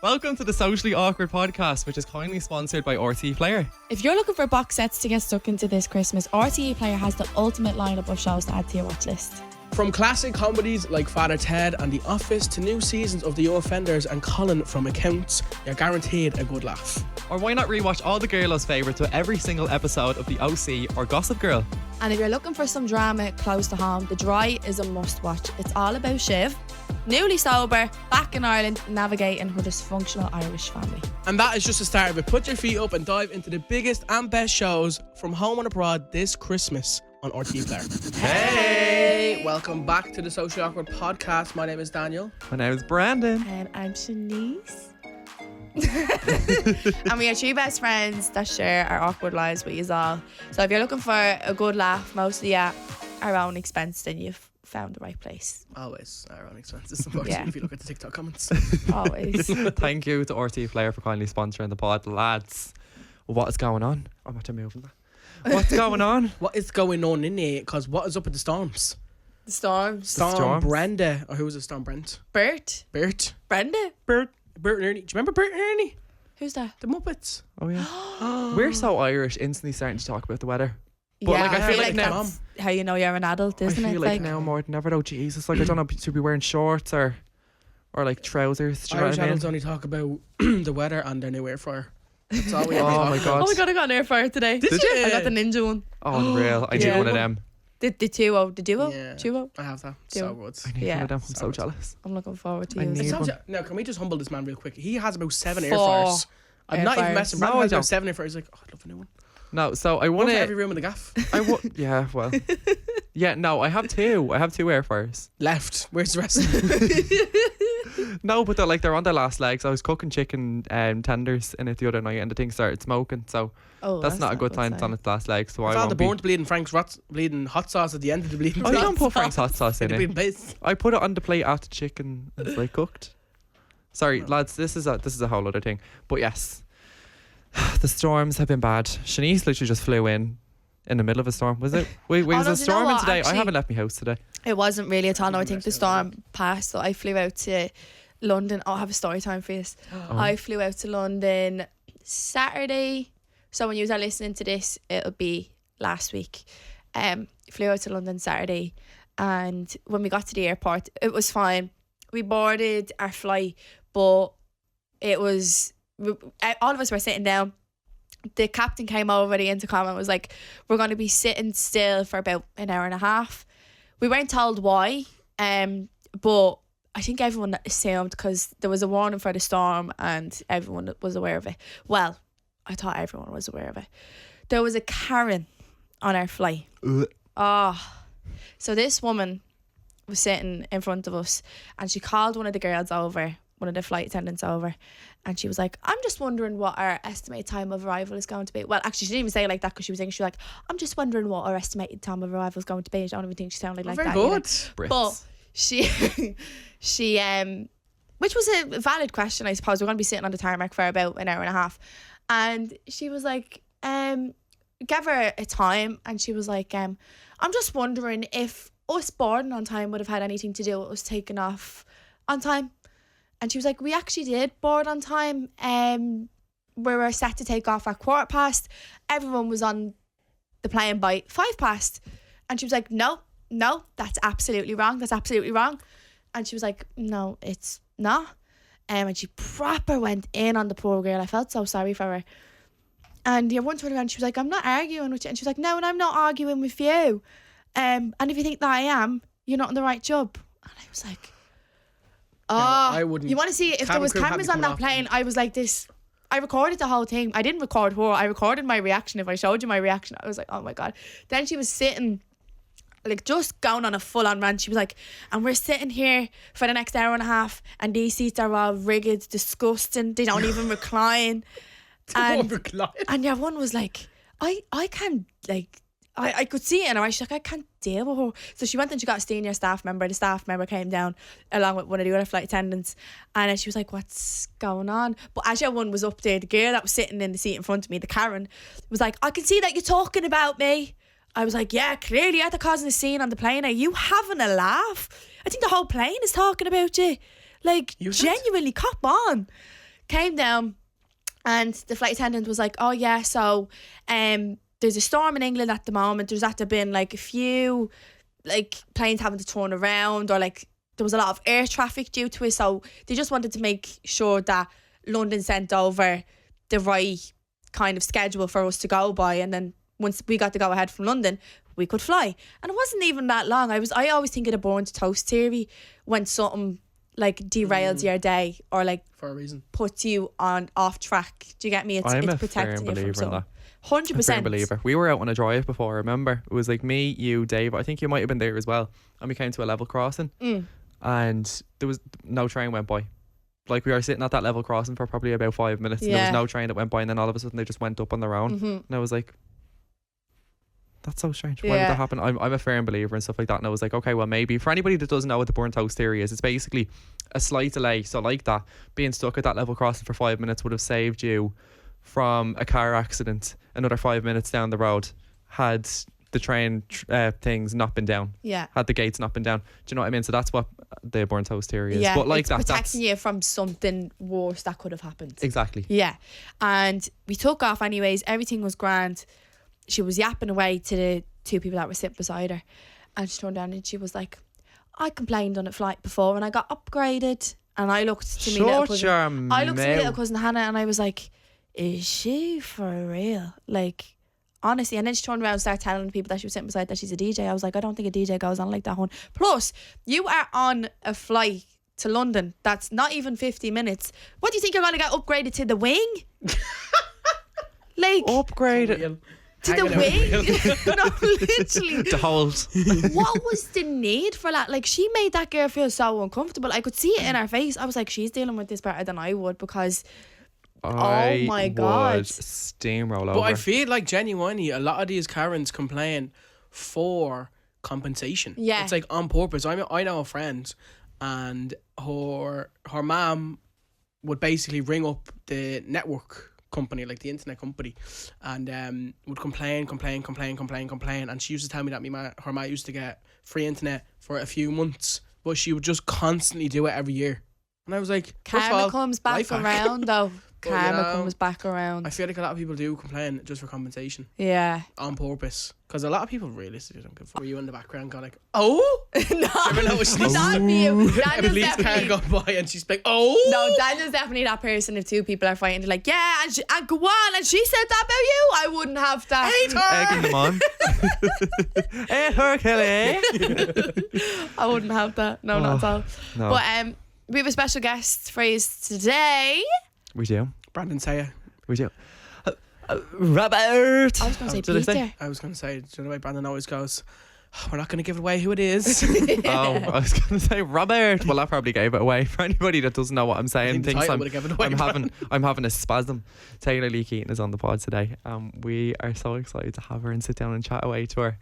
Welcome to the Socially Awkward podcast, which is kindly sponsored by RTE Player. If you're looking for box sets to get stuck into this Christmas, RTE Player has the ultimate lineup of shows to add to your watch list. From classic comedies like Father Ted and The Office to new seasons of The Offenders and Colin from Accounts, you're guaranteed a good laugh. Or why not rewatch all the Girlos' favourites with every single episode of The OC or Gossip Girl? And if you're looking for some drama close to home, The Dry is a must watch. It's all about Shiv, newly sober, back in Ireland, navigating her dysfunctional Irish family. And that is just the start of it. Put your feet up and dive into the biggest and best shows from home and abroad this Christmas on RTE Player. Hey! Welcome back to the Socially Awkward podcast. My name is Daniel. My name is Brandon. And I'm Shanice. And we are two best friends that share our awkward lives with you all. So if you're looking for a good laugh, mostly at our own expense, then you've found the right place. Always our own expenses, unfortunately, Yeah. if you look at the TikTok comments. Always. Thank you to RTE Player for kindly sponsoring the pod. Lads, what is going on? I'm not moving that. What's going on? What is going on in there? Because what is up with the storms? The storms. Storm Brenda. Or who was it? Storm Brent? Bert. Brenda. Bert and Ernie. Do you remember Bert and Ernie? Who's that? The Muppets. Oh yeah. We're so Irish, instantly starting to talk about the weather. But yeah, like, I feel like now, that's how you know you're an adult, isn't I it? feel like now more than ever though, Jesus, like I don't know, to be wearing shorts or like trousers. Do you know Irish what I mean? adults only talk about the weather and their new air fryer. That's all we ever Oh talk my about. god. Oh my god, I got an air fryer today. Did you? I got the Ninja one. Oh, unreal. I need Yeah. one of them. The duo. Yeah. Duo. I have that. Do So it. good. I need Yeah. one of them. I'm so So jealous. I'm looking forward to I using need it. one. Now, can we just humble this man real quick? He has about 7 air Four fryers. I'm air not even fryers. messing. No, Brandon I has about don't. 7 air fryers. He's like, oh, I'd love a new one. No, so I One want for to. every room in the gaff. Yeah, well. Yeah, no, I have two. I have 2 air fryers. Left. Where's the rest? No, but they're on their last legs. I was cooking chicken tenders in it the other night and the thing started smoking. So Oh, that's not a good time. It's on its last legs. So I I found won't the be. burnt bleeding Frank's bleeding hot sauce at the end of the bleeding. Oh, you don't put Frank's hot sauce in The it. bleeding base. I put it on the plate after the chicken is like cooked. Sorry, lads, this is a whole other thing. But yes, the storms have been bad. Shanice literally just flew in the middle of a storm. Was it? Wait, Oh, was no, it do you know storming what? today? I Actually- haven't left my house today. It wasn't really at all. No, I Even think the less than storm passed. So I flew out to London. I'll have a story time for you. Oh. I flew out to London Saturday. So when you are listening to this, it'll be last week. Flew out to London Saturday, and when we got to the airport, it was fine. We boarded our flight, but it was all of us were sitting down. The captain came over the intercom and was like, "We're going to be sitting still for about an hour and a half." We weren't told why, but I think everyone assumed because there was a warning for the storm and everyone was aware of it. Well, I thought everyone was aware of it. There was a Karen on our flight. So this woman was sitting in front of us and she called one of the girls over, one of the flight attendants over, and she was like, "I'm just wondering what our estimated time of arrival is going to be." Well, actually, she didn't even say it like that because she was like, "I'm just wondering what our estimated time of arrival is going to be." I don't even think she sounded like Very that. you know. good. Brits. But she, which was a valid question, I suppose. We're going to be sitting on the tarmac for about an hour and a half. And she was like, gave her a time, and she was like, "I'm just wondering if us boarding on time would have had anything to do with us taking off on time." And she was like, "We actually did board on time. We were set to take off at 15:15. Everyone was on the plane by 5:15. And she was like, no, that's absolutely wrong. That's absolutely wrong." And she was like, "No, it's not." And she proper went in on the poor girl. I felt so sorry for her. And the one turned around, she was like, "I'm not arguing with you." And she was like, "No, and I'm not arguing with you. And if you think that I am, you're not on the right job." And I was like, I wouldn't. you want to see if there Cabin was crew had cameras me on coming that off. plane? I was like this. I recorded the whole thing. I didn't record her. I recorded my reaction. If I showed you my reaction, I was like, oh my God. Then she was sitting, like, just going on a full-on rant. She was like, "And we're sitting here for the next hour and a half, and these seats are all rigged, disgusting. They don't even recline." And your one was like, I can't, like, I could see it in her eyes. She's like, "I can't deal with her." So she went and she got a senior staff member. The staff member came down along with one of the other flight attendants, and then she was like, "What's going on?" But as your one was up there, the girl that was sitting in the seat in front of me, the Karen, was like, "I can see that you're talking about me." I was like, "Yeah, clearly you're causing a scene on the plane. Are you having a laugh? I think the whole plane is talking about you. Like, You should. genuinely, cop on." came down, and the flight attendant was like, oh yeah, so there's a storm in England at the moment. There's had to been like a few like planes having to turn around, or like there was a lot of air traffic due to it, so they just wanted to make sure that London sent over the right kind of schedule for us to go by, and then once we got to go ahead from London, we could fly. And it wasn't even that long. I always think of the burnt toast theory, when something like derails your day, or like For a reason. puts you on off track. Do you get me? It's I'm a protecting firm you from believer in something. that. 100%. Firm believer. We were out on a drive before, I remember. It was like me, you, Dave. I think you might have been there as well. And we came to a level crossing. And there was no train went by. Like, we were sitting at that level crossing for probably about 5 minutes, and there was no train that went by, and then all of a sudden they just went up on their own. And I was like, that's so strange. Why would that happen? I'm a firm believer and stuff like that. And I was like, okay, well, maybe for anybody that doesn't know what the burnt toast theory is, it's basically a slight delay. So like that, being stuck at that level crossing for 5 minutes would have saved you from a car accident another 5 minutes down the road, had the train things not been down. Yeah. Had the gates not been down. Do you know what I mean? So that's what the burnt toast theory is. Yeah, But like it's that's protecting you from something worse that could have happened. exactly. Yeah. And we took off anyways. Everything was grand. She was yapping away to the two people that were sitting beside her. And she turned down and she was like, I complained on a flight before and I got upgraded. And I looked to me little cousin. I looked to my little cousin Hannah and I was like, is she for real? Like, honestly. And then she turned around and started telling people that she was sitting beside that she's a DJ. I was like, I don't think a DJ goes on like that, hon. Plus, you are on a flight to London that's not even 50 minutes. What do you think you're going to get upgraded to the wing? Like, Upgraded. to the wing? No, literally. To hold. What was the need for that? Like, she made that girl feel so uncomfortable. I could see it in her face. I was like, she's dealing with this better than I would, because I my God. would steamroll over. But I feel like genuinely a lot of these Karens complain for compensation. Yeah. It's like on purpose. I know a friend, and her mom would basically ring up the network company, like the internet company, and would complain, and she used to tell me that her ma used to get free internet for a few months, but she would just constantly do it every year. And I was like, first of karma all, comes back life hack. around, though. But, Karma you know, comes back around. I feel like a lot of people do complain just for compensation Yeah. on purpose, because a lot of people realistically don't give a fuck. Were you in the background going like, oh? No, Ever notice but not me. Daniel's Emily's car definitely. go by and she's like, oh? No, Daniel's definitely that person. If two people are fighting, they're like, yeah, and go on, and she said that about you. I wouldn't have that. Egging them on. Hey, her, Kelly. I wouldn't have that. No, not at all. No. But we have a special guest for you today. We do. Brandon, say it. We do. Robert. I was going to say did I say? Peter. I was going to say, do you know the way Brandon always goes, we're not going to give away who it is. Oh, I was going to say Robert. Well, I probably gave it away. For anybody that doesn't know what I'm I saying, think the thinks title would have given it away. I'm having a spasm. Taylor Lee Keating is on the pod today. We are so excited to have her and sit down and chat away to her.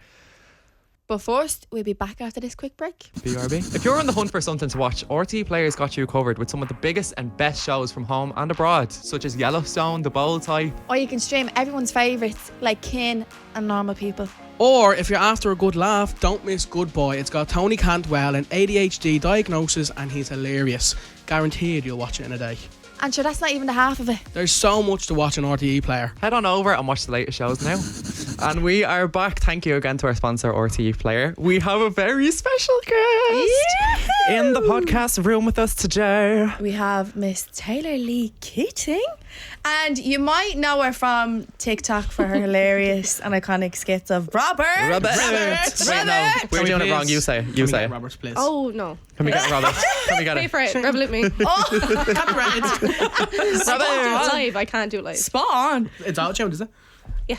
But first, we'll be back after this quick break. BRB. If you're on the hunt for something to watch, RTE Player's got you covered with some of the biggest and best shows from home and abroad, such as Yellowstone, The Bold Type. Or you can stream everyone's favourites, like Kin and Normal People. Or if you're after a good laugh, don't miss Good Boy. It's got Tony Cantwell, an ADHD diagnosis, and he's hilarious. Guaranteed you'll watch it in a day. And sure, that's not even the half of it. There's so much to watch on RTE Player. Head on over and watch the latest shows now. And we are back. Thank you again to our sponsor, RTE Player. We have a very special guest in the podcast room with us today. We have Miss Taylor Lee Keating. And you might know her from TikTok for her hilarious and iconic skits of Robert. Wait, no, we're Can we doing it please- wrong. You say it. Can You we say get it. Roberts, please? Oh, no. Can we get Robert? Can we get Pay it? for it. Revolute me. Copyright. I can't do it live. I can't do it live. Spot on. It's auto-tuned, is it? Yeah.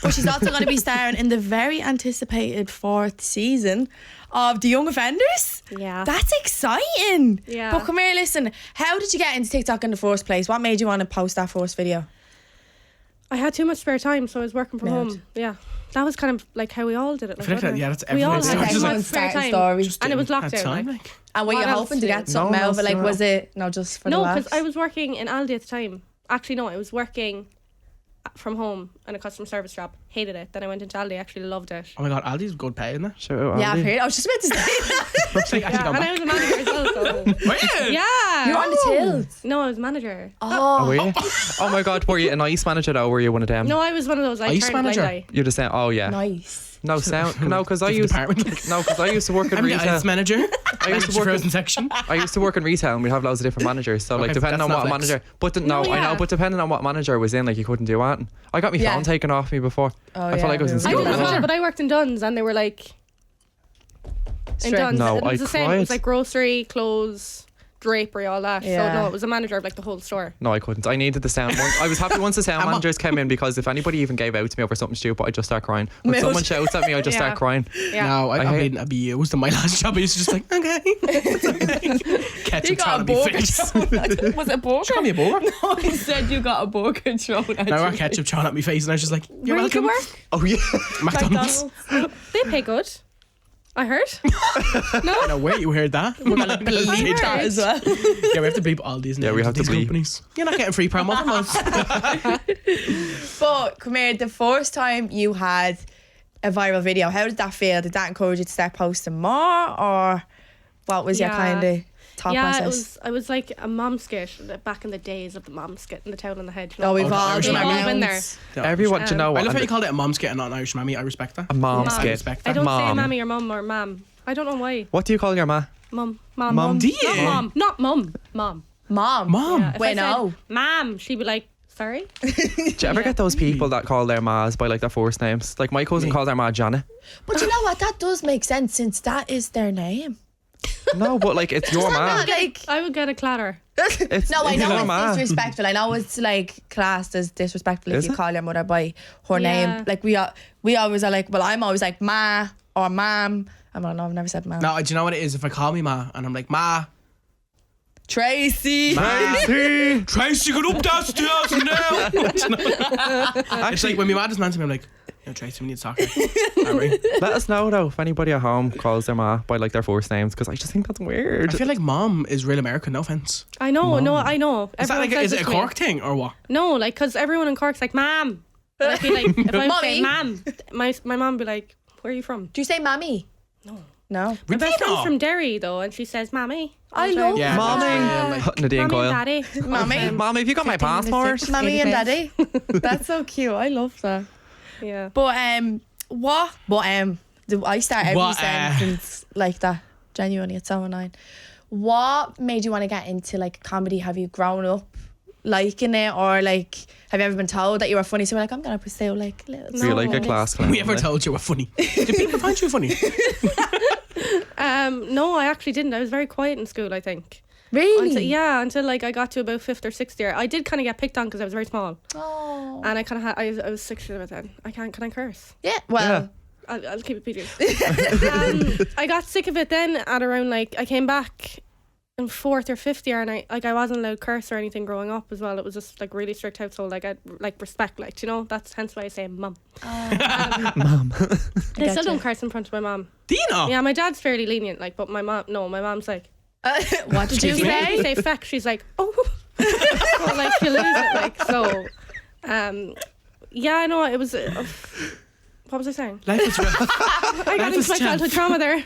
But she's also going to be starring in the very anticipated 4th season of The Young Offenders. Yeah. That's exciting. Yeah. But come here, listen. How did you get into TikTok in the first place? What made you want to post that first video? I had too much spare time, so I was working from Mad. home. Yeah. That was kind of like how we all did it. I feel like that, yeah, that's we all everyone's had story. too Just much spare starting time. story. And it was Didn't have lockdown. time, Like. And were What you else hoping to to get do? something No out of it? Like, else, was it, no, just for the No, laughs? because I was working in Aldi at the time. Actually, no, I was working from home in a customer service job. Hated it. Then I went into Aldi. Actually loved it. Oh my god, Aldi's good pay, isn't it? Shout out Yeah, I've Andy. heard. I was just about to say that. It's like, actually Yeah, gone and I back. was a manager as well. So. Were you? Yeah. You're on the tills. No, I was manager. Oh, were Oh, you? Oh my God, were you an ice manager though? Were you one of them? No, I was one of those. I Ice turned blind manager? eye. You're just saying, oh yeah. nice. No sound. No, because I Different used. department. No, because I used to work in I'm the retail. ice manager. I used to Manage work. frozen section. I used to work in retail, and we'd have loads of different managers. So like, Okay, depending on that's what not flex. manager. But I No, know. yeah. But depending on what manager was in, like you couldn't do anything. I got my Yeah. phone taken off me before. Oh, I felt like I was in I school did as well, manager. but I worked in Dunn's and they were like in Strict. Dunn's. No, it was I the same. It was cried. like grocery, clothes, drapery, all that. Yeah. So no, it was a manager of like the whole store. No, I couldn't. I needed the sound. I was happy once the sound managers came in because if anybody even gave out to me over something stupid, I'd just start crying. When Mood. someone shouts at me, I just Yeah. start crying. Yeah. No, I I hate- mean, abused in my last job. I used to just like, okay. It's okay. Ketchup You got trying a to be burger fit. thrown. Was it a burger? Call me a burger. No, he said you got a burger thrown at Now I you. got ketchup trying at my face, and I was just like, you're Where did you welcome. work? Oh yeah. McDonald's. They pay good. I heard. I don't know where you heard that. We're gonna Bleep bleep that as well. Yeah, we have to bleep all these names. Yeah, we have of to these bleep. companies. You're not getting free promo from us. But come here, the first time you had a viral video, how did that feel? Did that encourage you to start posting more, or what was your Yeah. kind of thought Yeah, process? I was like a mom skit back in the days of the mom skit and the towel on the head. You know? Oh, we've Oh, all Irish been mammy. been there. Everyone, do you know I what? love how you called it a mom skit and not an Irish mammy. I respect that. A mom Mom. I skit. respect I that. don't say Mom. mammy or mum or mam. I don't know why. What do you call your ma? Mum. Mum. Do you? Not mom. Not mum. Mom. Mom. Mom. Yeah, if Wait, I said, no. Mom, she'd be like, sorry. Do you ever get those people that call their mas by like their first names? Like my cousin called their ma Janet. But you know what? That does make sense since that is their name. No, but like it's your ma. Not like. I would get a clatter. It's, No, I it's know your it's ma. disrespectful. I know it's like classed as disrespectful Is if you it? call your mother by her Yeah. name. Like we always are like, well, I'm always like ma or mom. I don't know. I've never said mom. No, do you know what it is? If I call me ma and I'm like, ma, Tracy. Tracy. Tracy, get up that stairs now. It's like when my ma just man to me, I'm like, yo, Tracy, we need to talk. Alright. Let us know though if anybody at home calls their ma by like their first names because I just think that's weird. I feel like mom is real American, no offense. I know, no, I know. Is that Everyone like, says is it a this to me. Cork thing or what? No, like, because everyone in Cork's like, ma'am. And I feel like, if I say Mommy. ma'am, my mom would be like, where are you from? Do you say mammy? No. My best friend's Rudina. from Derry, though, and she says, mammy. I all the love time. Yeah, Mommy. that's real, like, Nadine Mommy Coyle. and daddy. Mommy. Mommy, have you got my passport? Mommy and daddy. That's so cute. I love that. Yeah. But do I start every What, sentence like that? Genuinely, it's so annoying. What made you want to get into like comedy? Have you grown up liking it, or like have you ever been told that you were funny? So you're like, I'm gonna pursue like little. So you're like a No. class clown. we ever told you were funny? Did people find you funny? No, I actually didn't. I was very quiet in school, I think. Really? Until like I got to about 5th or 6th year. I did kind of get picked on because I was very small. Oh. And I kind of had, I was 6 years old then. Can I curse? Yeah. Well. I'll keep it PG. I got sick of it then at around like, I came back in 4th or 5th year and I wasn't allowed to curse or anything growing up as well. It was just like really strict household. Like I like respect, like, you know, that's hence why I say mum. Mom. They still Gotcha. don't curse in front of my mum. Do you know? Yeah, my dad's fairly lenient, like, but my mom's like, What did you Excuse me? say? say feck, she's like, oh. So, like, she'll lose it, like, so. Yeah, I know, it was, what was I saying? Life is real. I got Life into is my childhood tough. trauma there.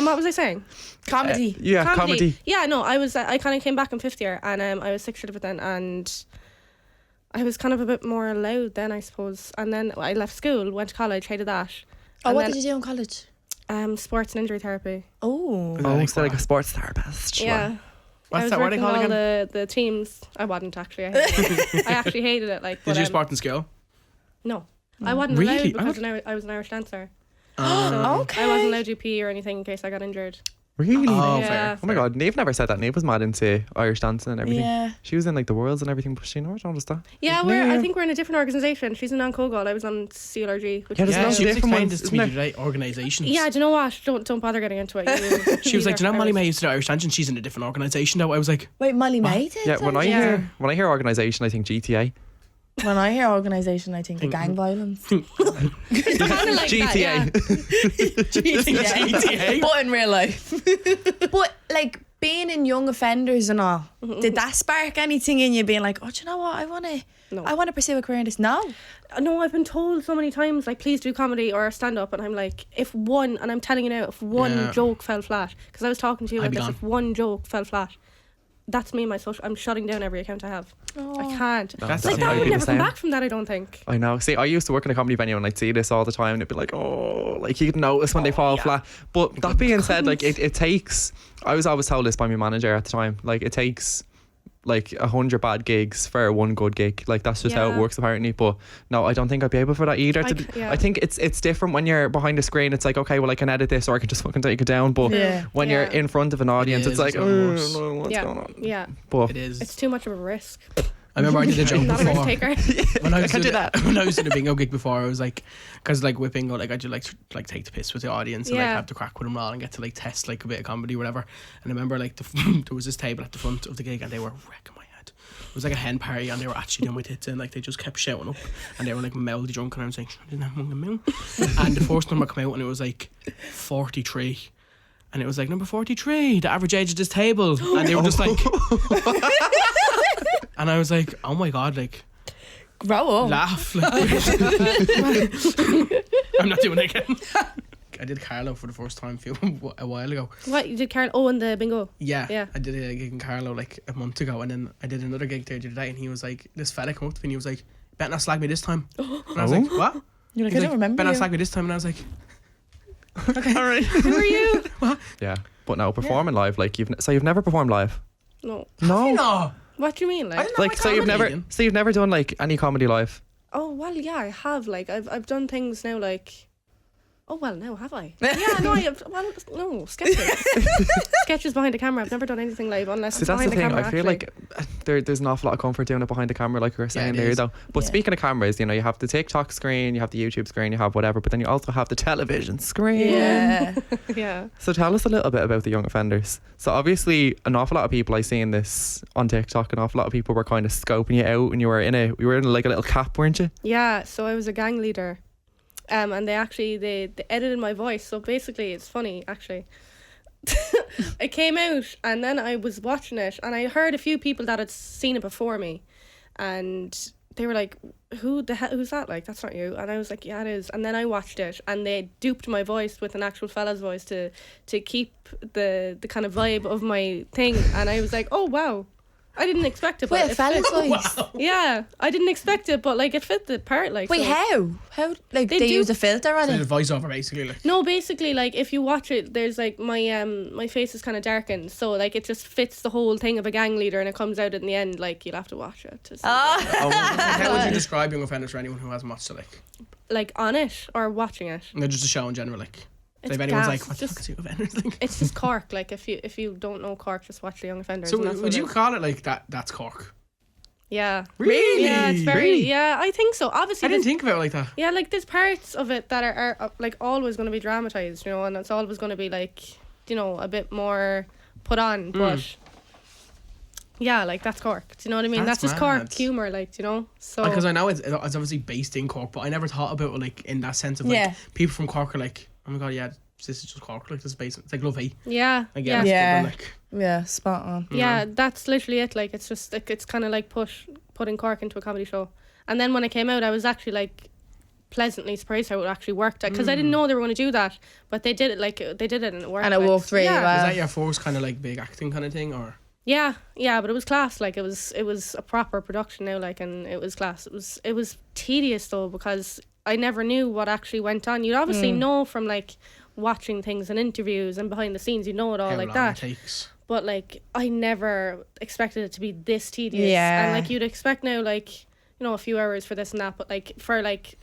What was I saying? Comedy. Yeah, comedy. Yeah, no, I kind of came back in 5th year and I was 6 years of it then, and I was kind of a bit more loud then, I suppose. And then I left school, went to college, hated that. Oh, And what then, did you do in college? sports and injury therapy. Oh. Oh, so like a sports therapist. Yeah. I What's was that? What are they working with called all again? the teams. I wasn't actually. I hated it. I actually hated it. Like, Did but, you sport in school? No, I wasn't Really? allowed because I was an Irish dancer. Okay. I wasn't allowed to PE or anything in case I got injured. Really? Oh, Yeah. fair. Oh my god, Neve never said that. Neve was mad into Irish dancing and everything. Yeah. She was in like the Worlds and everything, but she never noticed that. Yeah, Yeah. I think we're in a different organisation. She's in Cogol. I was on CLRG. Which Yeah, is there's Yeah, no she was different explaining ones, this to me isn't there? today. Organisations. Yeah, do you know what? Don't bother getting into it. She was like, do you know Molly May used to do Irish dance and she's in a different organisation now? I was like, Wait, Molly May did? Yeah, when I Yeah. hear organisation, I think GTA. When I hear organisation, I think of gang violence. Kind of like GTA. that, yeah. GTA. But in real life. But like, being in young offenders and all, did that spark anything in you being like, oh, do you know what, I want to pursue a career in this? No, I've been told so many times, like, please do comedy or stand up, and I'm like, if one, and I'm telling you now, if one joke fell flat, because I was talking to you about this, if one joke fell flat, that's me and my social. I'm shutting down every account I have. I can't. That's Like, that would never come back from that, I don't think. I know. See, I used to work in a comedy venue and I'd see this all the time and it'd be like, oh, like you can notice when they fall flat. But that being said, like it takes, I was always told this by my manager at the time, like it takes like 100 bad gigs for one good gig. Like that's just how it works apparently. But no, I don't think I'd be able for that either. I think it's different when you're behind a screen. It's like, okay, well I can edit this or I can just fucking take it down. But when you're in front of an audience, it's like, oh, no, what's going on? Yeah, but it is. It's too much of a risk. I remember I did a joke Not a risk before. taker. When I was doing a bingo gig before, I was like, because like with bingo, like I do like take the piss with the audience and like have to crack with them all and get to like test like a bit of comedy or whatever. And I remember like there was this table at the front of the gig and they were wrecking my head. It was like a hen party and they were actually doing my tits in, like they just kept shouting up and they were like mouthy drunk and I was like, and the first number came out and it was like 43. And it was like, number 43, the average age of this table. And they were just like... And I was like, oh my God, like... Grow up. Laugh. Like, I'm not doing it again. I did Carlo for the first time a while ago. What, you did Carlo? Oh, in the bingo? Yeah. I did a gig in Carlo like a month ago and then I did another gig there the other day and he was like, this fella came up to me and he was like, better not slag me this time. And I was like, what? You're like, He was I don't remember better not you. slag me this time. And I was like... Okay, all right. Who are you? What? yeah. But no, performing live, like you've never performed live. No. No. What do you mean? I Like, didn't know Like my so comedy. you've never done like any comedy live. oh well, yeah, I have. Like, I've done things now. Like, oh well, now have I? Yeah, no, I have. Well, no sketches. Sketches behind the camera. I've never done anything live unless See, it's that's the behind thing. the camera. I feel actually. like there's an awful lot of comfort doing it behind the camera, like we were saying it there, is. though. But Yeah. speaking of cameras, you know, you have the TikTok screen, you have the YouTube screen, you have whatever, but then you also have the television screen. Yeah. Yeah. So tell us a little bit about the young offenders. So obviously, an awful lot of people I seen this on TikTok. An awful lot of people were kind of scoping you out, and you were in like a little cap, weren't you? Yeah, so I was a gang leader. And they edited my voice. So basically, it's funny, actually. It came out and then I was watching it and I heard a few people that had seen it before me. And they were like, who's that? Like, that's not you. And I was like, yeah, it is. And then I watched it and they duped my voice with an actual fella's voice to keep the kind of vibe of my thing. And I was like, oh, wow. I didn't expect it. But Wait, it fella's fit. voice. Yeah, I didn't expect it, but like it fit the part. Like, Wait, so. how? Like They they do- use a filter on So it? the voiceover basically like. No, basically, like if you watch it, there's like my face is kind of darkened, so like it just fits the whole thing of a gang leader, and it comes out in the end. Like you'll have to watch it to see. How would you describe young offenders for anyone who hasn't watched it? Like on it or watching it. No, just a show in general. Like, so It's if anyone's gas. like, what the fuck is young offenders? Like, It's just Cork. Like if you don't know Cork, just watch The Young Offenders. so and that's would what you it is. call it like that? That's Cork. Yeah. Really? Yeah, it's very. Really? Yeah, I think so. Obviously, I didn't there's- think about it like that. yeah, like there's parts of it that are like always going to be dramatized, you know, and it's always going to be like, you know, a bit more put on, but yeah, like that's Cork. Do you know what I mean? That's That's just mad. Cork humour, like, you know. So Because I know it's obviously based in Cork, but I never thought about it like in that sense of like Yeah. people from Cork are like, oh my god, yeah, this is just Cork. Like this is based. It's like Lovey. yeah, Like, yeah, it's Yeah. good, like, Yeah, spot on. yeah. That's literally it. Like it's just like it's kind of like putting Cork into a comedy show. And then when it came out, I was actually like pleasantly surprised how it actually worked, because I didn't know they were going to do that, but they did it. Like they did it and it worked. And it like, worked really yeah. well. is that your first kind of like big acting kind of thing, or? Yeah, but it was class. Like it was a proper production now. Like, and it was class. It was tedious though, because I never knew what actually went on. You'd obviously know from like watching things and interviews and behind the scenes. You know it all How like long that. it takes. But like I never expected it to be this tedious. Yeah. And like you'd expect now, like, you know, a few hours for this and that, but like for like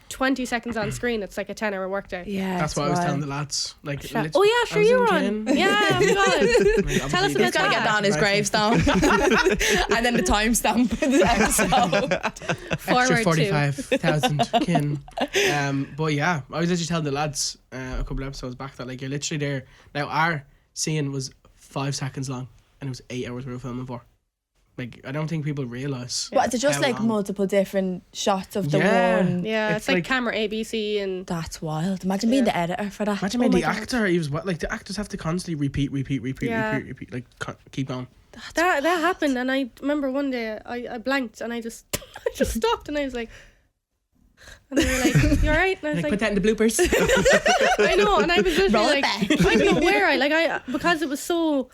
20 seconds on screen, it's like a 10-hour workday. Yeah, That's it's what I was wild. telling the lads. Like, Oh yeah, sure, you were on. Yeah, oh my God. Tell us He's about got to get that on his Right. gravestone. And then the timestamp of the episode. Forward Extra to. 45,000 kin. But yeah, I was actually telling the lads a couple of episodes back that like you're literally there. Now our scene was 5 seconds long and it was 8 hours we were filming for. Like, I don't think people realise. But is it just how like long. multiple different shots of the Yeah. one? Yeah, It's it's like like- camera ABC and That's wild. Imagine being the editor for that. Imagine Oh being my the God. actor. He was what? Like, the actors have to constantly repeat. Yeah. Like, keep going. that happened. And I remember one day I blanked and I just stopped and I was like, and they were like, "You alright?" And I was Like, like, put that in the bloopers. I know. And I was literally Roll it like, back. I don't know where I because it was so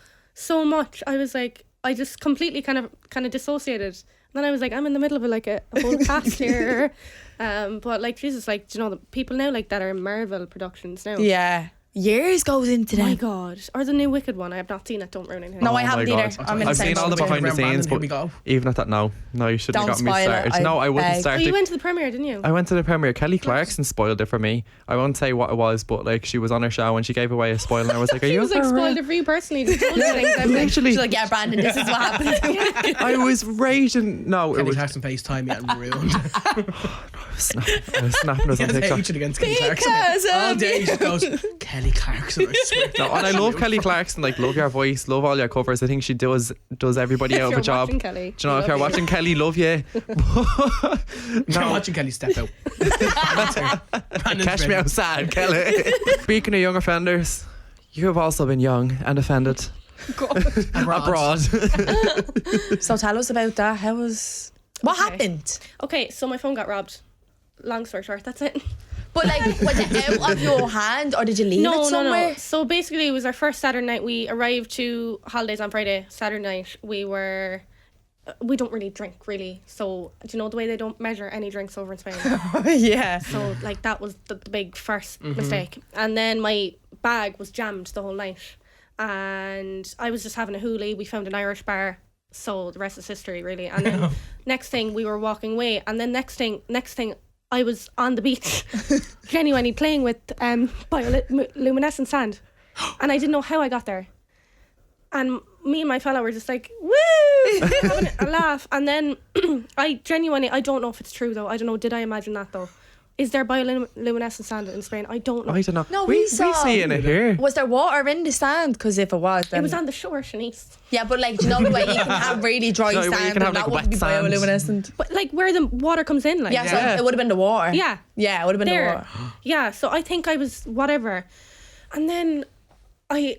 much. I was like, I just completely kind of dissociated. And then I was like, I'm in the middle of a whole cast here. But like, Jesus, like, do you know the people now like that are in Marvel productions now? Yeah. Years goes into My them. God. Or the new Wicked one. I have not seen it. Don't ruin anything. No, Oh I haven't my either. God. I'm in the I've same seen all the boat. behind the Around Brandon, scenes, here but we go. even at that, no, you shouldn't have Don't gotten me spoil it, started. I No, I wouldn't beg. start Oh, you it. went to the premiere, didn't you? I went to the premiere. Kelly Clarkson spoiled it for me. I won't say what it was, but like she was on her show and she gave away a spoiler. And I was like, "Are She you?" was like for real?" spoiled it for you personally. Just told you things. I was like, Literally, She's like, yeah, Brandon, this is what happened. I was raging. No, it Kelly was. Clarkson FaceTime me and ruined. I was snapping us He on has TikTok. hatred against Kelly Clarkson. Because of All day he you. just goes, Kelly Clarkson, I swear. No, and I love Kelly Clarkson. Like, love your voice, love all your covers. I think she does everybody if out of you're a job. watching Kelly, Do you know, if love you're you. watching Kelly, love you. I'm No, watching Kelly step out. Brandon's catch me ready. outside, Kelly. Speaking of young offenders, you have also been young and offended abroad. So tell us about that. What Okay. happened? Okay, so my phone got robbed. Long story short, that's it. But like, was it out of your hand or did you leave it No. somewhere? So basically, it was our first Saturday night. We arrived to holidays on Friday. Saturday night, we don't really drink, really. So, do you know the way they don't measure any drinks over in Spain? Yeah. So, like, that was the big first mistake. And then my bag was jammed the whole night. And I was just having a hoolie. We found an Irish bar. So, the rest is history, really. And then next thing, we were walking away. And then next thing, I was on the beach, genuinely playing with bioluminescent sand. And I didn't know how I got there. And me and my fella were just like, woo, having a laugh. And then I don't know if it's true though. I don't know. Did I imagine that though? Is there bioluminescent sand in Spain? I don't know. I don't know. No, we we saw- see in it here. Was there water in the sand? Because if it was, then It was on the shore, Shanice. yeah. But like, do you know the way you can have really dry No, where you sand can have, and that like, would be wet sand. bioluminescent. But like where the water comes in, like Yeah, Yeah. so it would have been the water. yeah, Yeah, it would have been the there. water. Yeah, so I think I was whatever. And then we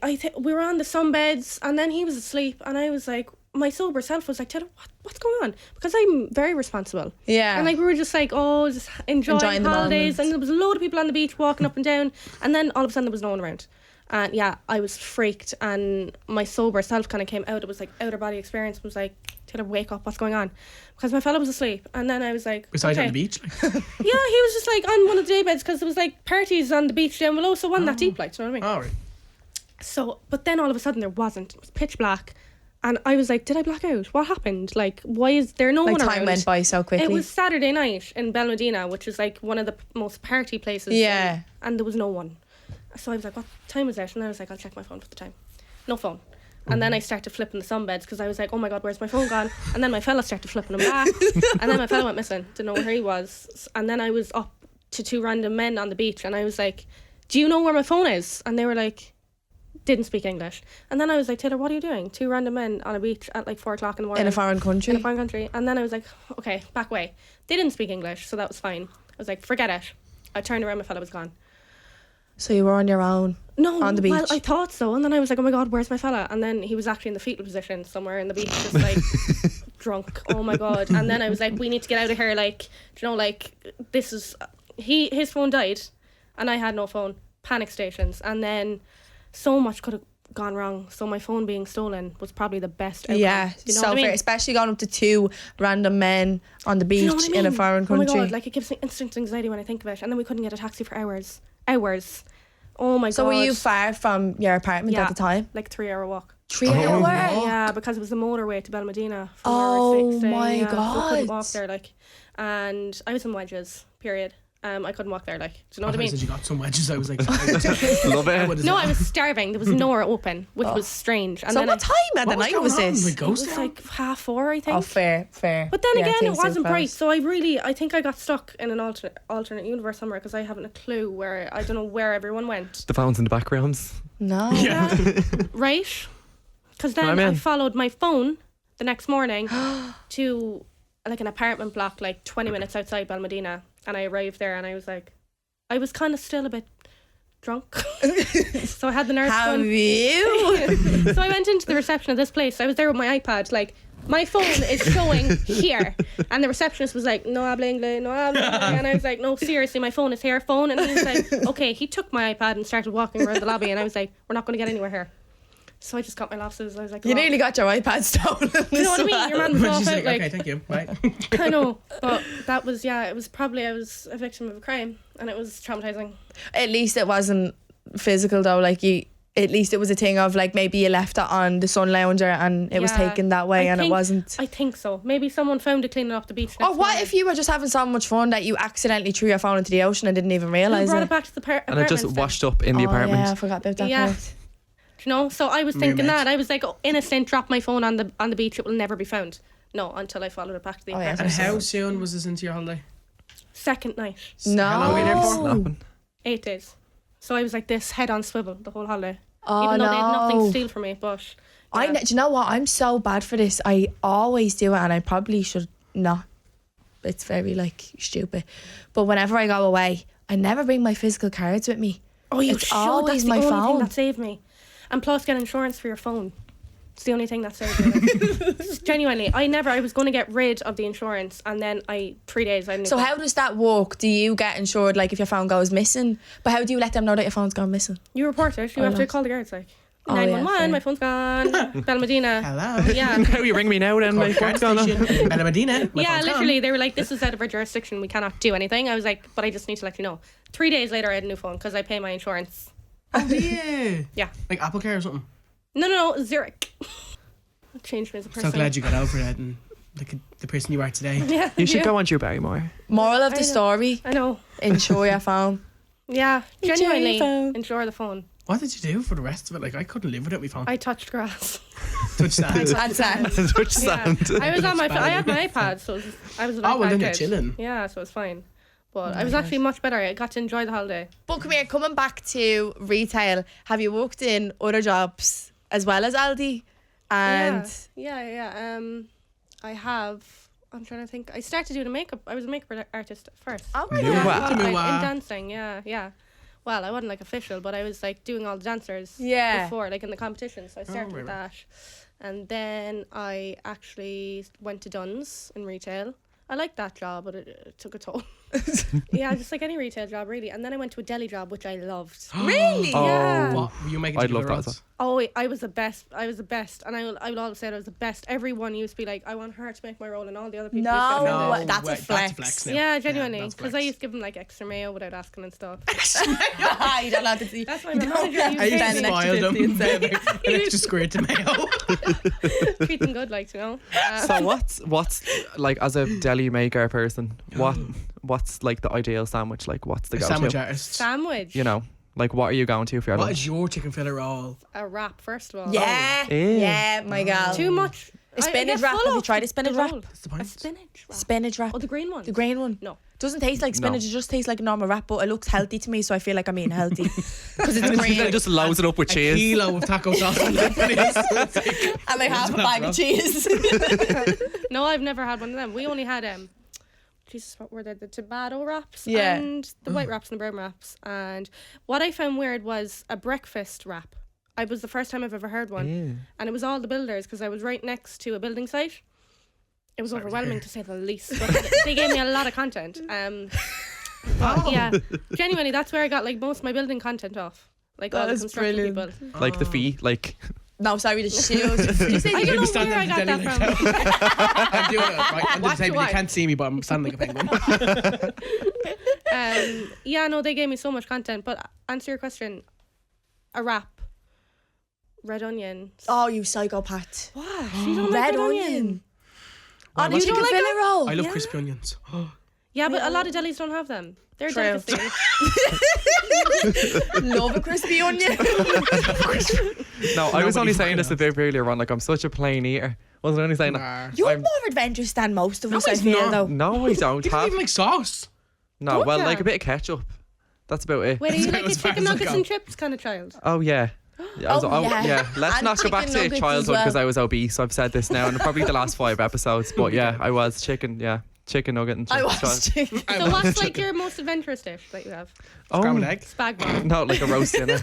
were on the sunbeds and then he was asleep and I was like, my sober self was like, Taylor, what's going on? Because I'm very responsible. Yeah. And like we were just like, just enjoying the holidays. moment. And there was a load of people on the beach walking up and down. And then all of a sudden there was no one around. And yeah, I was freaked and my sober self kind of came out. It was like outer body experience. It was like, Taylor, wake up, what's going on? Because my fella was asleep. And then I was like, Besides okay. on the beach. Like, Yeah, he was just like on one of the day beds because there was like parties on the beach down below. So wasn't that deep, like, do you know what I mean? all right. So, but then all of a sudden there wasn't. It was pitch black. And I was like, did I black out? What happened? Like, why is there no Like one time around? went by so quickly. It was Saturday night in Belmedina, which is like one of the most party places. Yeah. And there was no one. So I was like, what time is it? And I was like, I'll check my phone for the time. No phone. And then I started flipping the sunbeds because I was like, oh my God, where's my phone gone? And then my fella started flipping them back. And then my fella went missing. Didn't know where he was. And then I was up to two random men on the beach and I was like, do you know where my phone is? And they were like, didn't speak English. And then I was like, Taylor, what are you doing? Two random men on a beach at like 4 o'clock in the morning. in a foreign country. In a foreign country. And then I was like, okay, back away. They didn't speak English, so that was fine. I was like, forget it. I turned around, my fella was gone. So you were on your own. No, On the well, beach. I thought so. And then I was like, oh my God, where's my fella? And then he was actually in the fetal position somewhere in the beach, just like drunk. Oh my God. And then I was like, we need to get out of here. Like, do you know, like, this is... His phone died and I had no phone. Panic stations. And then so much could have gone wrong. So my phone being stolen was probably the best outcome. Yeah, you know so what I mean? fair, especially going up to two random men on the Do beach you know what I in a mean? foreign Oh my country. God, like it gives me instant anxiety when I think of it. And then we couldn't get a taxi for hours. Oh my so God. were you far from your apartment Yeah. at the time? Like 3-hour walk. 3 Oh, hour? wow. Yeah, because it was the motorway to Belmedina. From Oh where we were staying, my yeah, so I couldn't God. walk there, like, and I was in wedges. Period. I couldn't walk there, like. Do you know what I I mean? said you got some wedges. I was like, Love it. No, I was starving. There was nowhere open, which was strange. And So then what time at the what was night going was on? this? Like it ghost was town? like 4:30, I think. Oh, fair. But then Yeah, again, it things do wasn't bright, close. so I think I got stuck in an alternate universe somewhere because I haven't a clue where. I don't know where everyone went. The phones in the backgrounds. No. Yeah. Right? Because then I'm I in. followed my phone. the next morning to like an apartment block like 20 minutes outside Balmadina, and I arrived there and I was like, I was kind of still a bit drunk. So I had the nerves How going. you? So I went into the reception of this place. I was there with my iPad, like my phone is showing here, and the receptionist was like, no habla inglés, no habla inglés. And I was like, no, seriously, my phone is here, phone. And he was like, okay. He took my iPad and started walking around the lobby, and I was like, we're not going to get anywhere here. So I just got my losses. I was like, You oh. nearly got your iPad stolen. You know what I mean? Your man was off She's out, like, like, okay, thank you. Bye. I know, but that was, yeah, it was probably, I was a victim of a crime, and it was traumatizing. At least it wasn't physical though. Like at least it was a thing of like maybe you left it on the sun lounger and it was Yeah. taken that way, and it wasn't. I think so. Maybe someone found it cleaning up the beach. Or what if you were just having so much fun that you accidentally threw your phone into the ocean and didn't even Who realise brought it? it back to the And it just apartment washed up in the Oh, apartment. yeah, I forgot about that Yeah. part. You know, so I was Mere thinking mate. that. I was like, oh, innocent, drop my phone on the beach, it will never be found. No, until I followed it back to the Oh, yeah. apartment. And how soon was this into your holiday? Second night, No. How long were you there for? Snapping. 8 days. So I was like this, head on swivel the whole holiday. Oh, Even though they had nothing to no. steal from me, but Do yeah. you know what? I'm so bad for this. I always do it, and I probably should not. It's very like stupid. But whenever I go away, I never bring my physical cards with me. Oh, you It's should. always That's the my only phone. thing that saved me. And plus, get insurance for your phone. It's the only thing that saved me. Genuinely, I was going to get rid of the insurance, and then 3 days I didn't. So how does that work? Do you get insured like if your phone goes missing? But how do you let them know that your phone's gone missing? You report it. You Oh, have to nice. call the guards, like Oh, yeah, 911. fair. My phone's gone. Balmadina. Hello. Yeah. How you ring me now then? Like, what's going on? Bella Medina. My Yeah, phone's literally, gone. they were like, "This is out of our jurisdiction. We cannot do anything." I was like, "But I just need to let you know." 3 days later, I had a new phone because I pay my insurance. Oh, yeah. Yeah. Like Apple Care or something. No, Zurich. It changed me as a person. So glad you got over that and like the person you are today. Yeah. You should yeah. go on Drew Barrymore. Moral of I the know. story: I know. insure your phone. Yeah, Enjoy genuinely, your phone. enjoy the phone. What did you do for the rest of it? Like I couldn't live without my phone. I touched grass. Touch that. That's that. Which Yeah. sound? I was on my. That's I had bad. my iPad, so it was, I was. Oh, well, then you're iPad kid. chilling. Yeah, so it was fine. But Oh I was my actually much better. I got to enjoy the holiday. But come here, coming back to retail, have you worked in other jobs as well as Aldi? And Yeah. I have. I'm trying to think. I started doing makeup. I was a makeup artist at first. oh my New god, what? New In what? dancing, yeah. Well, I wasn't like official, but I was like doing all the dancers Yeah. before, like in the competition. So I started with right. that. And then I actually went to Dunn's in retail. I liked that job, but it took a toll. Yeah, just like any retail job, really. And then I went to a deli job, which I loved. really? Oh. Yeah. What were you making? I'd together love that rolls? as Oh, I was the best. I was the best. And I will always say I was the best. Everyone used to be like, I want her to make my role, and all the other people used to get No. offended. That's a flex. now. Yeah, genuinely. that's Because flex. I used to give them like extra mayo without asking and stuff. You don't have to see. That's why my manager have used I to used to to spend an extra spoil them. 50 and say- An extra square tomato. treat them good, like, you know. So what's like as a deli maker person? What's like the ideal sandwich? Like what's the A go-to? sandwich artist. Sandwich. You know, like what are you going to for your What lunch? is your chicken fillet roll? A wrap, first of all. Yeah, Ew. yeah, my gal. Too much. A spinach wrap. Have you tried a spinach wrap? That's the A point. spinach wrap. Spinach wrap. Oh, the green one. The green one. No. Doesn't taste like spinach. No. It just tastes like a normal wrap, but it looks healthy to me, so I feel like I'm eating healthy because it's She green. just loads it up with A cheese. kilo of taco sauce on that, please. And like half a bag of cheese. No, I've never had one of them. We only had Jesus, what were they? The tomato wraps Yeah. and the white wraps and the brown wraps. And what I found weird was a breakfast wrap. It was the first time I've ever heard one. Ew. And it was all the builders because I was right next to a building site. It was overwhelming to say the least. But they gave me a lot of content. But yeah, genuinely, that's where I got like most of my building content off. Like all That the is construction brilliant. people. Like the fee, like No, sorry, the shoes. I don't know standing where I at the got that deli from. I'm doing it right under the Watch table. your You can't see me, but I'm standing like a penguin. Yeah, no, they gave me so much content. But answer your question, a wrap, red onion. Oh, you psychopath. What? You don't like Red onion. Why, On a what's chicken it? fillet roll. I love Yeah. crispy onions. Yeah, but a lot of delis don't have them. They're a True. delicacy. Love a crispy onion. no. I was Nobody only saying fucking this a bit earlier on. Like I'm such a plain eater. Wasn't only saying that. Nah. You're I'm- more adventurous than most of No, us, I he's feel, not. though. No, I don't You don't have. even like sauce. No, Don't well, ya? like a bit of ketchup. That's about it. Wait, are you like a as far chicken as I nuggets go. and chips kind of child? Oh yeah. Yeah, let's And not go back chicken to nuggets as childhood well. because I was obese. I've said this now in probably the last 5 episodes. But yeah, I was chicken nugget and I chicken. was chicken. So what's like your most adventurous dish that you have? Scrambled egg. Spag bol. No, like a roast dinner.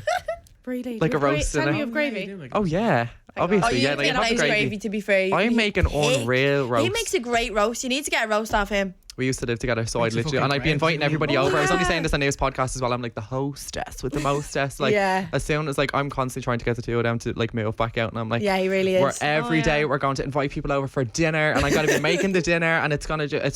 Really? Like a roast Tell dinner. me of gravy. Oh yeah, obviously you yeah. can Like get have the nice gravy. gravy, to be fair. I'm making He unreal roast. makes a great roast. You need to get a roast off him. We used to live together, so Makes I'd a literally, fucking and I'd be bread. inviting everybody Oh, over. I was only yeah. saying this on News podcast as well. I'm like the hostess with the mostess. Like, Yeah. as soon as like I'm constantly trying to get the two of them to like move back out, and I'm like, Yeah, he really we're is. every Oh, day yeah. we're going to invite people over for dinner, and I got to be making the dinner, and it's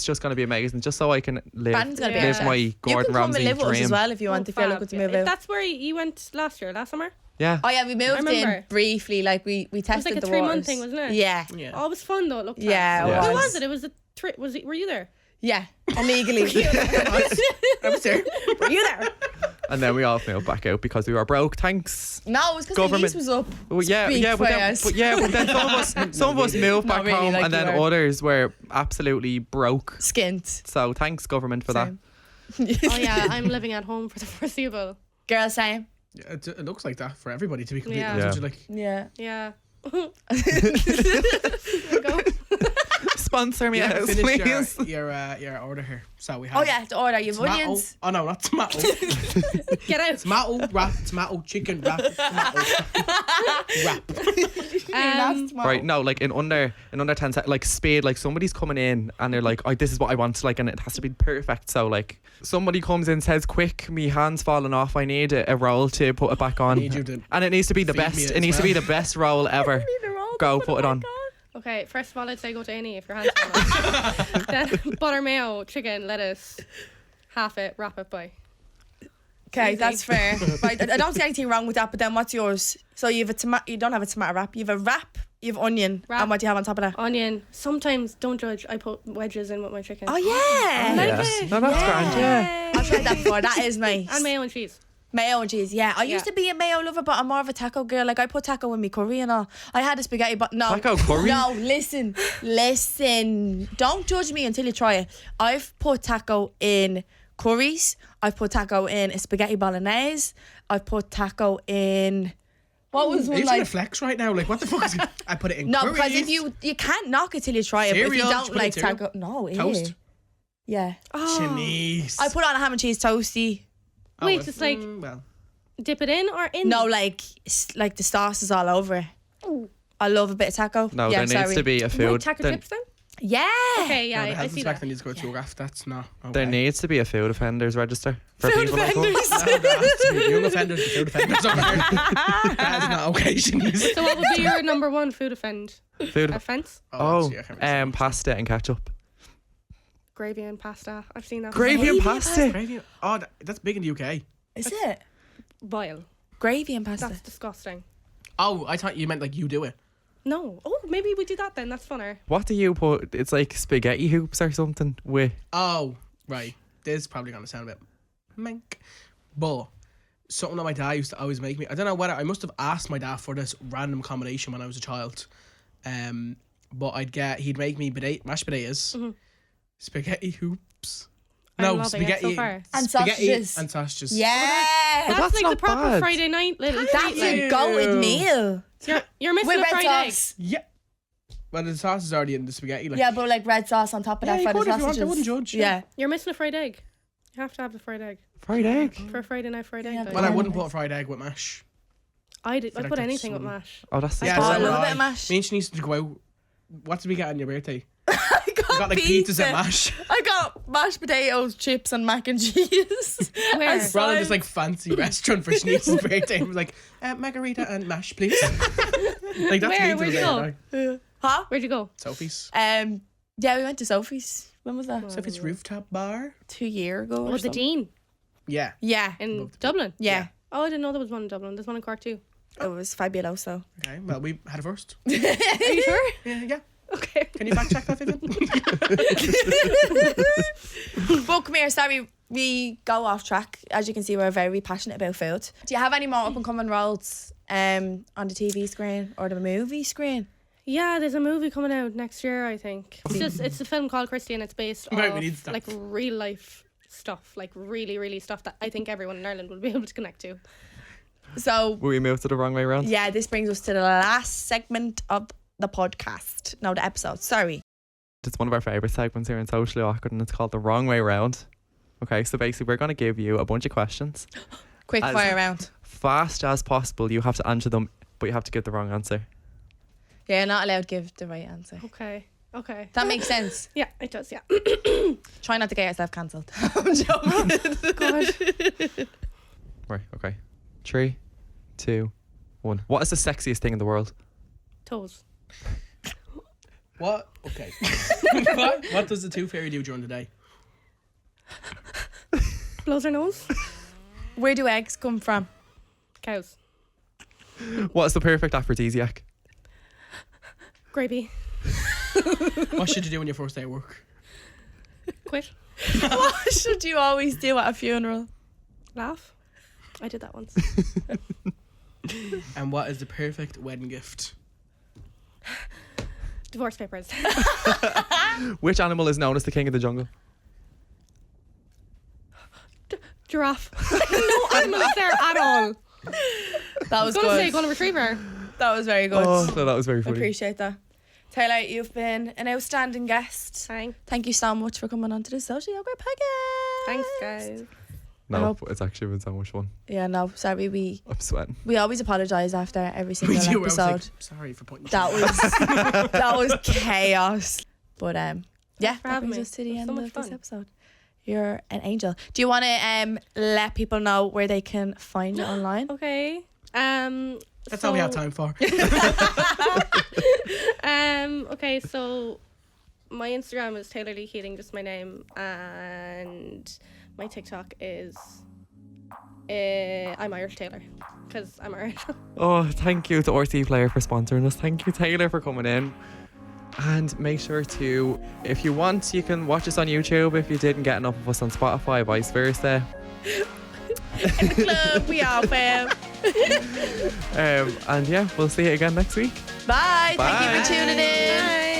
just gonna be amazing, just so I can live Brandon's gonna be Yeah. live out my there. You Gordon can come Ramsay and live with us dream. as well if you want. If you're looking to move out. That's where you went last summer? Yeah. Oh yeah, we moved in remember. briefly. Like we It was tested like a the 3-month waters. thing, wasn't it? Yeah, Yeah. Oh, it was fun though. It looked Yeah, it Who was. was it? It was a trip. Were you there? yeah, illegally. I was there. Were you there? And then we all moved back out because we were broke. Thanks. No, it was because the Government- lease was up. Well, yeah, Speak yeah, for but us. then some of us moved Not back really home, like and you then were. others were absolutely broke. Skint. So thanks government for that. Same. Oh yeah, I'm living at home for the foreseeable. Girl, same. Yeah, it looks like that for everybody, to be completely Yeah. honest with you. Like, Yeah. Yeah. Go. Sponsor me, you haven't yes, finished please. your order here. So we have Oh yeah, the order. You have tomato. onions. Oh no, not tomato. Get out. Tomato wrap, tomato chicken wrap, tomato wrap. Right, no, like in under 10 seconds, like speed, like somebody's coming in and they're like, oh, this is what I want, like, and it has to be perfect. So like somebody comes in, says, quick, me hand's falling off, I need a roll to put it back on, Need you to and it needs to be the feed me best. as It needs to be well. the best roll ever. Go put it on. Okay, first of all, I'd say go to A&E if your hands are Then butter, mayo, chicken, lettuce, half it, wrap it by. Okay, Easy. that's fair. Right, I don't see anything wrong with that. But then what's yours? So you have a tomato. You don't have a tomato wrap. You have a wrap. You have onion. Wrap. And what do you have on top of that? Onion. Sometimes, don't judge, I put wedges in with my chicken. Oh yeah. like Yes. it. No, that's grand. Yeah. I've tried that before. That is nice. And mayo and cheese. Mayo and cheese, yeah. I used Yeah. to be a mayo lover, but I'm more of a taco girl. Like I put taco in my curry and all. I had a spaghetti, but no. Taco curry? No, listen. Don't judge me until you try it. I've put taco in curries. I've put taco in a spaghetti bolognese. I've put taco in. What was Are one you trying like? to flex right now? Like, what the fuck is it? I put it in No, curries. because if you can't knock it till you try it. But if you Cereal, don't just put it like in cereal. taco, no, Toast. ew. Yeah. Shanice. I put on a ham and cheese toasty. Oh, Wait, well, it's like- well. Dip it in or in? No, like the sauce is all over it. I love a bit of taco. No, yeah, there needs to be a Wait, food. taco There, chips then? Yeah. Okay, yeah, No, the I health see inspector that. needs to go to a graph. That's not. there okay. needs to be a food offenders register for Food people like us. offenders. No, there has to be young offenders and food offenders over here. That is not okay, Shanice. So what would be your number one food offense? Food. Offense? Oh, see, I can't remember. pasta and ketchup. Gravy and pasta. I've seen that. Gravy and pasta. Gravy. Oh, that's big in the UK. Is it? Vile. Gravy and pasta. That's disgusting. Oh, I thought you meant like you do it. No. Oh, maybe we do that then. That's funner. What do you put? It's like spaghetti hoops or something with. Oh, right. This is probably going to sound a bit mank. But something that my dad used to always make me. I don't know whether I must have asked my dad for this random combination when I was a child. But he'd make me mashed potatoes, spaghetti hoops. I'm loving it so far. And spaghetti sausages. and sausages. Yeah. But That's that's like not the proper bad. Friday night little That's treat. a go-with meal. You're missing With a red fried egg. sauce. Yeah. Well, the sauce is already in the spaghetti. Like, Yeah, but like red sauce on top of Yeah, that you for the could if you want, sausages. I wouldn't judge. Yeah. You're missing a fried egg. You have to have the fried egg Fried egg. for a Friday night fried egg. Yeah, though. Well, I wouldn't put a fried egg with mash. I feel put like anything with that's mash. Oh, that's Yeah, Oh, I so love a would bit of mash. Me and Shanice need to go out. What did we get on your birthday? I We got like pizzas and mash. I got mashed potatoes, chips, and mac and cheese. Where? And We're all in side- this like fancy restaurant for Shanice's birthday. And we're like, margarita and mash, please. Like that's Where? me to Where'd the you day. Huh? Where'd you go? Sophie's. Yeah, we went to Sophie's. When was that? Sophie's rooftop bar. 2 years ago. Oh, or the something. Dean Yeah. Yeah. in Dublin. Yeah. Oh, I didn't know there was one in Dublin. There's one in Cork too. It was fabulous though. Okay. Well, we had it first. Are you sure? Yeah. Okay. Can you fact check that, Vivian? But come here, sorry, we go off track. As you can see, we're very passionate about food. Do you have any more up and coming roles on the TV screen or the movie screen? Yeah, there's a movie coming out next year, I think. It's a film called Christy and it's based Right, we need off stuff. like real life stuff, like really, really stuff that I think everyone in Ireland will be able to connect to. So Will we move to the wrong way around? yeah, this brings us to the last segment of the podcast. No, the episode. Sorry. It's one of our favourite segments here in Socially Awkward, and it's called the wrong way round. Okay, so basically we're going to give you a bunch of questions. Quick As- fire round. Fast as possible. You have to answer them, but you have to give the wrong answer. Yeah, you're not allowed to give the right answer. Okay. That makes sense. Yeah, it does. Yeah. Try not to get yourself cancelled. I'm joking. God. Right, okay. 3, 2, 1. What is the sexiest thing in the world? Toes. What? Okay. What does the tooth fairy do during the day? Blows her nose. Where do eggs come from? Cows. What is the perfect aphrodisiac? Gravy. What should you do on your first day of work? Quit. What should you always do at a funeral? Laugh. I did that once. And what is the perfect wedding gift? Divorce papers. Which animal is known as the king of the jungle? Giraffe. No animals there at all. That was I was going to say good. golden retriever. That was very good. Oh, no, that was very funny. Appreciate that. Taylor, you've been an outstanding guest. Thank you so much for coming on to the Socially Awkward podcast. Thanks, guys. I No, hope- but it's actually been so much fun. Yeah, no, sorry. I'm sweating. We always apologise after every We single do. I was like, episode. sorry for putting That was that was chaos. But yeah, for that having brings me. us to the It was end so of much this fun. episode. You're an angel. Do you want to let people know where they can find you online? Okay. That's all we have time for. Okay, so my Instagram is Taylor Lee Keating, just my name, and my TikTok is I'm Irish Taylor, because I'm Irish. Oh, thank you to RT Player for sponsoring us. Thank you, Taylor, for coming in. And make sure to, if you want, you can watch us on YouTube if you didn't get enough of us on Spotify, vice versa. In the club, we are fam. And yeah, we'll see you again next week. Bye. Thank you Bye. for tuning in. Bye.